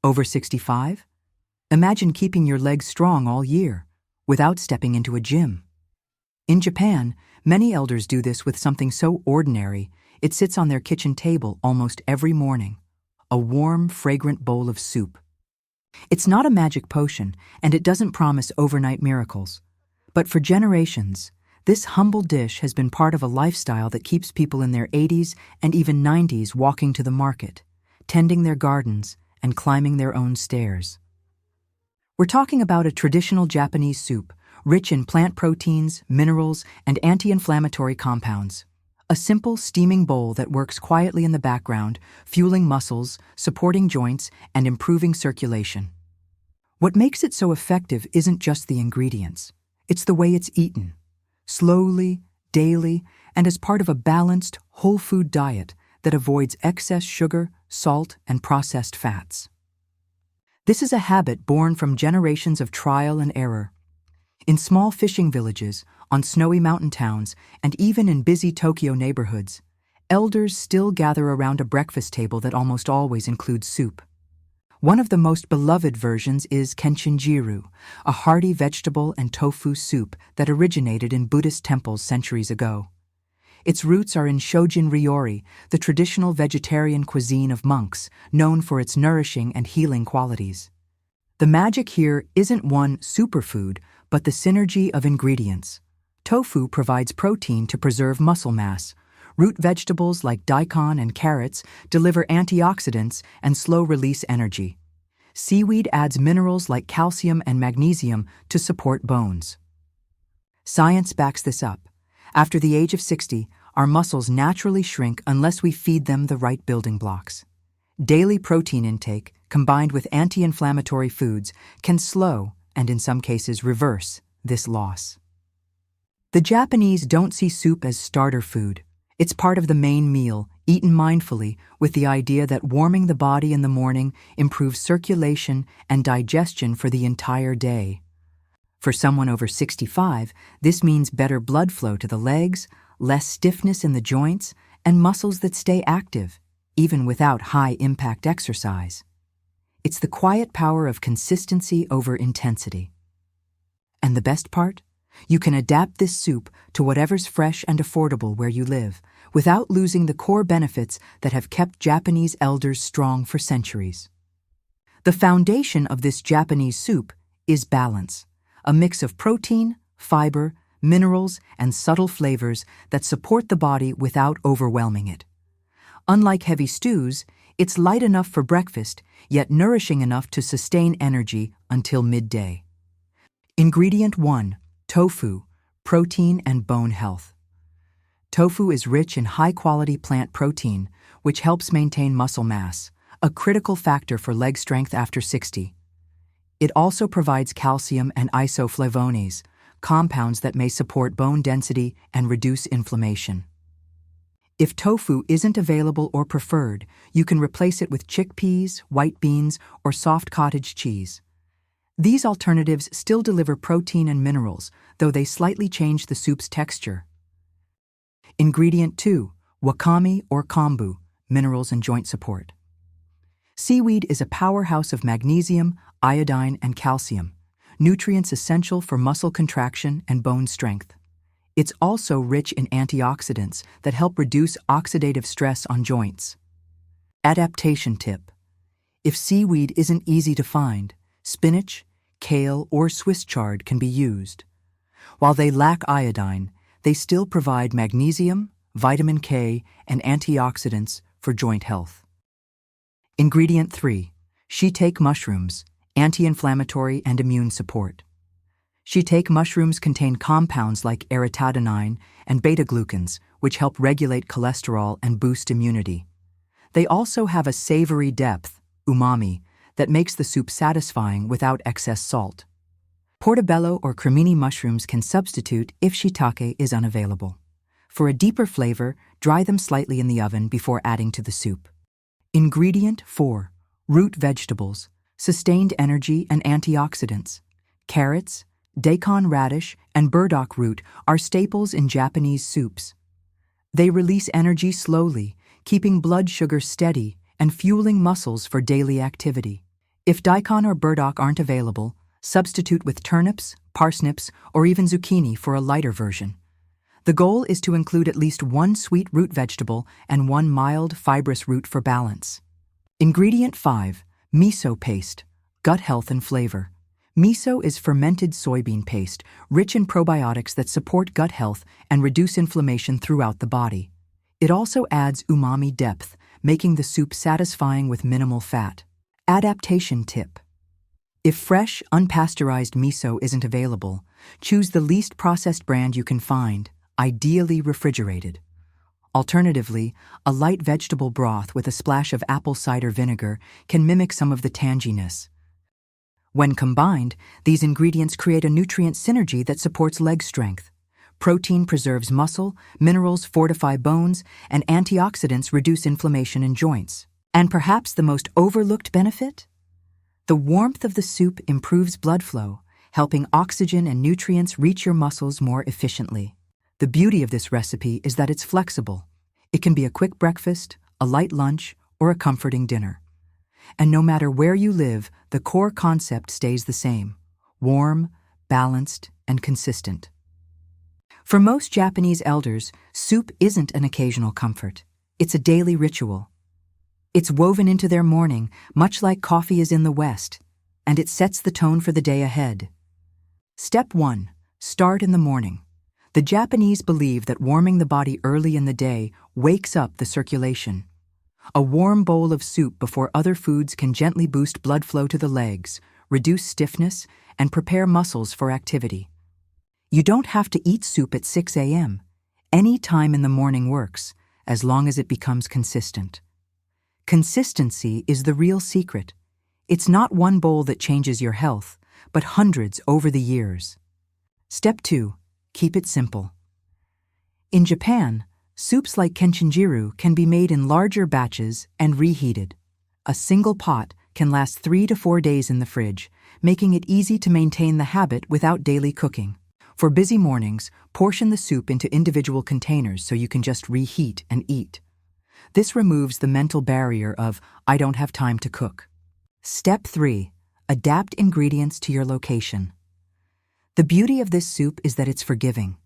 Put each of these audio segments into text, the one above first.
Over 65? Imagine keeping your legs strong all year, without stepping into a gym. In Japan, many elders do this with something so ordinary, it sits on their kitchen table almost every morning. A warm, fragrant bowl of soup. It's not a magic potion, and it doesn't promise overnight miracles. But for generations, this humble dish has been part of a lifestyle that keeps people in their 80s and even 90s walking to the market, tending their gardens, and climbing their own stairs. We're talking about a traditional Japanese soup, rich in plant proteins, minerals, and anti-inflammatory compounds. A simple, steaming bowl that works quietly in the background, fueling muscles, supporting joints, and improving circulation. What makes it so effective isn't just the ingredients. It's the way it's eaten. Slowly, daily, and as part of a balanced, whole food diet that avoids excess sugar, salt, and processed fats. This is a habit born from generations of trial and error. In small fishing villages, on snowy mountain towns, and even in busy Tokyo neighborhoods, elders still gather around a breakfast table that almost always includes soup. One of the most beloved versions is kenchinjiru, a hearty vegetable and tofu soup that originated in Buddhist temples centuries ago. Its roots are in shojin ryori, the traditional vegetarian cuisine of monks, known for its nourishing and healing qualities. The magic here isn't one superfood, but the synergy of ingredients. Tofu provides protein to preserve muscle mass. Root vegetables like daikon and carrots deliver antioxidants and slow-release energy. Seaweed adds minerals like calcium and magnesium to support bones. Science backs this up. After the age of 60, our muscles naturally shrink unless we feed them the right building blocks. Daily protein intake, combined with anti-inflammatory foods, can slow, and in some cases reverse, this loss. The Japanese don't see soup as starter food. It's part of the main meal, eaten mindfully, with the idea that warming the body in the morning improves circulation and digestion for the entire day. For someone over 65, this means better blood flow to the legs, less stiffness in the joints, and muscles that stay active, even without high-impact exercise. It's the quiet power of consistency over intensity. And the best part? You can adapt this soup to whatever's fresh and affordable where you live, without losing the core benefits that have kept Japanese elders strong for centuries. The foundation of this Japanese soup is balance, a mix of protein, fiber, minerals, and subtle flavors that support the body without overwhelming it. Unlike heavy stews, it's light enough for breakfast, yet nourishing enough to sustain energy until midday. Ingredient 1. Tofu, protein and bone health. Tofu is rich in high-quality plant protein, which helps maintain muscle mass, a critical factor for leg strength after 60. It also provides calcium and isoflavones, compounds that may support bone density and reduce inflammation. If tofu isn't available or preferred, you can replace it with chickpeas, white beans, or soft cottage cheese. These alternatives still deliver protein and minerals, though they slightly change the soup's texture. Ingredient 2. Wakame or kombu, minerals and joint support. Seaweed is a powerhouse of magnesium, iodine, and calcium, nutrients essential for muscle contraction and bone strength. It's also rich in antioxidants that help reduce oxidative stress on joints. Adaptation tip. If seaweed isn't easy to find, spinach, kale, or Swiss chard can be used. While they lack iodine, they still provide magnesium, vitamin K, and antioxidants for joint health. Ingredient 3. Shiitake mushrooms, anti-inflammatory and immune support. Shiitake mushrooms contain compounds like aritadenine and beta-glucans, which help regulate cholesterol and boost immunity. They also have a savory depth, umami, that makes the soup satisfying without excess salt. Portobello or cremini mushrooms can substitute if shiitake is unavailable. For a deeper flavor, dry them slightly in the oven before adding to the soup. Ingredient 4. Root vegetables, sustained energy and antioxidants. Carrots, daikon radish, and burdock root are staples in Japanese soups. They release energy slowly, keeping blood sugar steady and fueling muscles for daily activity. If daikon or burdock aren't available, substitute with turnips, parsnips, or even zucchini for a lighter version. The goal is to include at least one sweet root vegetable and one mild, fibrous root for balance. Ingredient 5. Miso paste, gut health and flavor. Miso is fermented soybean paste, rich in probiotics that support gut health and reduce inflammation throughout the body. It also adds umami depth, making the soup satisfying with minimal fat. Adaptation tip. If fresh, unpasteurized miso isn't available, choose the least processed brand you can find, ideally refrigerated. Alternatively, a light vegetable broth with a splash of apple cider vinegar can mimic some of the tanginess. When combined, these ingredients create a nutrient synergy that supports leg strength. Protein preserves muscle, minerals fortify bones, and antioxidants reduce inflammation in joints. And perhaps the most overlooked benefit? The warmth of the soup improves blood flow, helping oxygen and nutrients reach your muscles more efficiently. The beauty of this recipe is that it's flexible. It can be a quick breakfast, a light lunch, or a comforting dinner. And no matter where you live, the core concept stays the same: warm, balanced, and consistent. For most Japanese elders, soup isn't an occasional comfort. It's a daily ritual. It's woven into their morning, much like coffee is in the West, and it sets the tone for the day ahead. Step 1. Start in the morning. The Japanese believe that warming the body early in the day wakes up the circulation. A warm bowl of soup before other foods can gently boost blood flow to the legs, reduce stiffness, and prepare muscles for activity. You don't have to eat soup at 6 a.m. Any time in the morning works, as long as it becomes consistent. Consistency is the real secret. It's not one bowl that changes your health, but hundreds over the years. Step 2. Keep it simple. In Japan, soups like kenchinjiru can be made in larger batches and reheated. A single pot can last 3 to 4 days in the fridge, making it easy to maintain the habit without daily cooking. For busy mornings, portion the soup into individual containers so you can just reheat and eat. This removes the mental barrier of, "I don't have time to cook." Step 3. Adapt ingredients to your location. The beauty of this soup is that it's forgiving.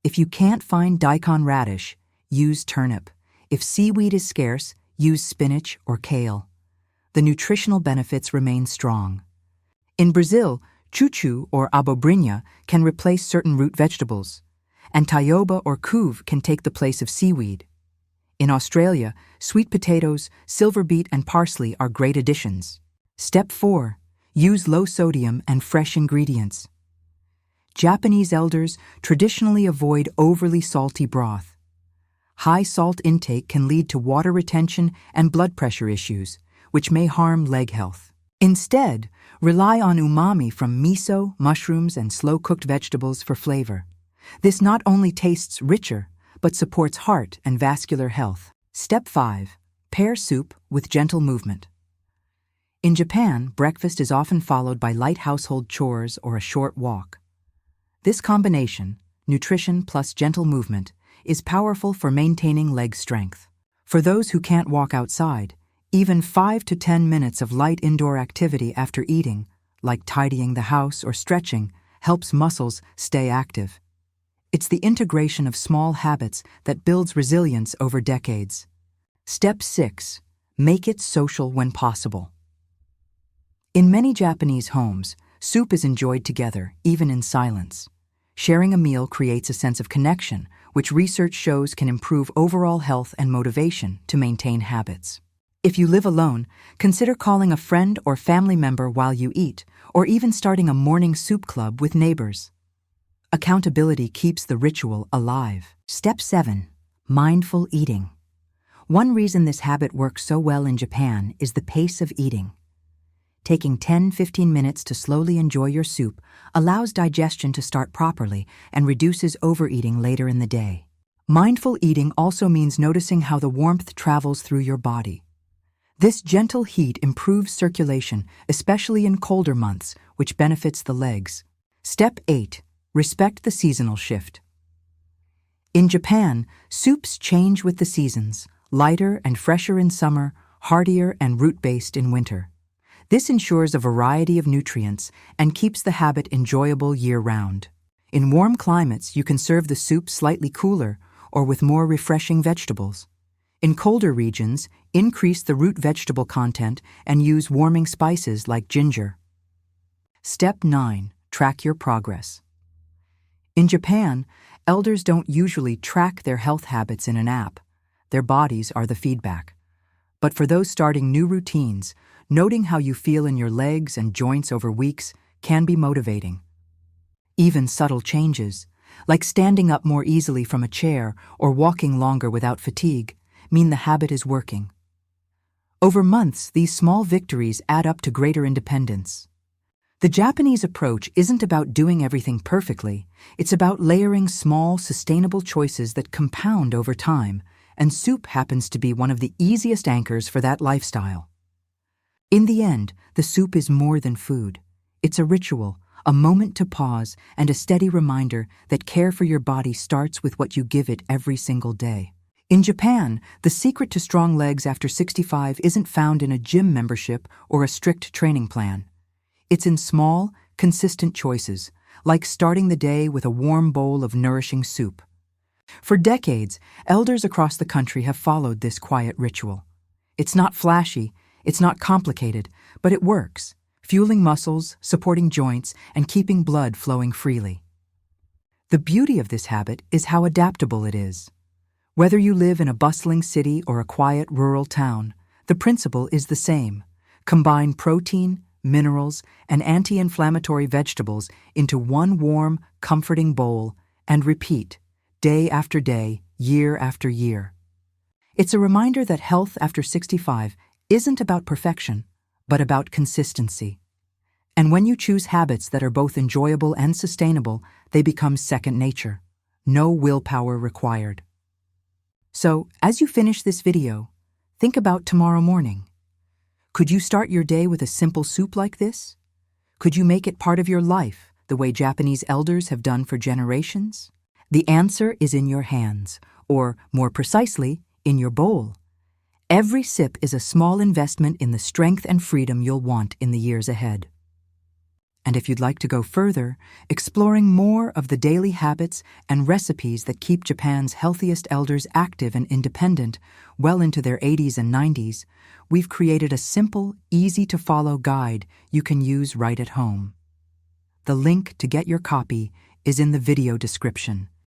If you can't find daikon radish, use turnip. If seaweed is scarce, use spinach or kale. The nutritional benefits remain strong. In Brazil, chuchu or abobrinha can replace certain root vegetables, and taioba or couve can take the place of seaweed. In Australia, sweet potatoes, silver beet, and parsley are great additions. Step 4. Use low sodium and fresh ingredients. Japanese elders traditionally avoid overly salty broth. High salt intake can lead to water retention and blood pressure issues, which may harm leg health. Instead, rely on umami from miso, mushrooms, and slow-cooked vegetables for flavor. This not only tastes richer, but supports heart and vascular health. Step 5. Pair soup with gentle movement. In Japan, breakfast is often followed by light household chores or a short walk. This combination, nutrition plus gentle movement, is powerful for maintaining leg strength. For those who can't walk outside, even 5 to 10 minutes of light indoor activity after eating, like tidying the house or stretching, helps muscles stay active. It's the integration of small habits that builds resilience over decades. Step 6. Make it social when possible. In many Japanese homes, soup is enjoyed together, even in silence. Sharing a meal creates a sense of connection, which research shows can improve overall health and motivation to maintain habits. If you live alone, consider calling a friend or family member while you eat, or even starting a morning soup club with neighbors. Accountability keeps the ritual alive. Step 7. Mindful eating. One reason this habit works so well in Japan is the pace of eating. Taking 10-15 minutes to slowly enjoy your soup allows digestion to start properly and reduces overeating later in the day. Mindful eating also means noticing how the warmth travels through your body. This gentle heat improves circulation, especially in colder months, which benefits the legs. Step 8. Respect the seasonal shift. In Japan, soups change with the seasons, lighter and fresher in summer, heartier and root-based in winter. This ensures a variety of nutrients and keeps the habit enjoyable year-round. In warm climates, you can serve the soup slightly cooler or with more refreshing vegetables. In colder regions, increase the root vegetable content and use warming spices like ginger. Step 9. Track your progress. In Japan, elders don't usually track their health habits in an app. Their bodies are the feedback. But for those starting new routines, noting how you feel in your legs and joints over weeks can be motivating. Even subtle changes, like standing up more easily from a chair or walking longer without fatigue, mean the habit is working. Over months, these small victories add up to greater independence. The Japanese approach isn't about doing everything perfectly, it's about layering small, sustainable choices that compound over time, and soup happens to be one of the easiest anchors for that lifestyle. In the end, the soup is more than food. It's a ritual, a moment to pause, and a steady reminder that care for your body starts with what you give it every single day. In Japan, the secret to strong legs after 65 isn't found in a gym membership or a strict training plan. It's in small, consistent choices, like starting the day with a warm bowl of nourishing soup. For decades, elders across the country have followed this quiet ritual. It's not flashy, it's not complicated, but it works, fueling muscles, supporting joints, and keeping blood flowing freely. The beauty of this habit is how adaptable it is. Whether you live in a bustling city or a quiet rural town, the principle is the same. Combine protein, minerals, and anti-inflammatory vegetables into one warm, comforting bowl and repeat, day after day, year after year. It's a reminder that health after 65 isn't about perfection, but about consistency. And when you choose habits that are both enjoyable and sustainable, they become second nature. No willpower required. So, as you finish this video, think about tomorrow morning. Could you start your day with a simple soup like this? Could you make it part of your life, the way Japanese elders have done for generations? The answer is in your hands, or, more precisely, in your bowl. Every sip is a small investment in the strength and freedom you'll want in the years ahead. And if you'd like to go further, exploring more of the daily habits and recipes that keep Japan's healthiest elders active and independent well into their 80s and 90s, we've created a simple, easy-to-follow guide you can use right at home. The link to get your copy is in the video description.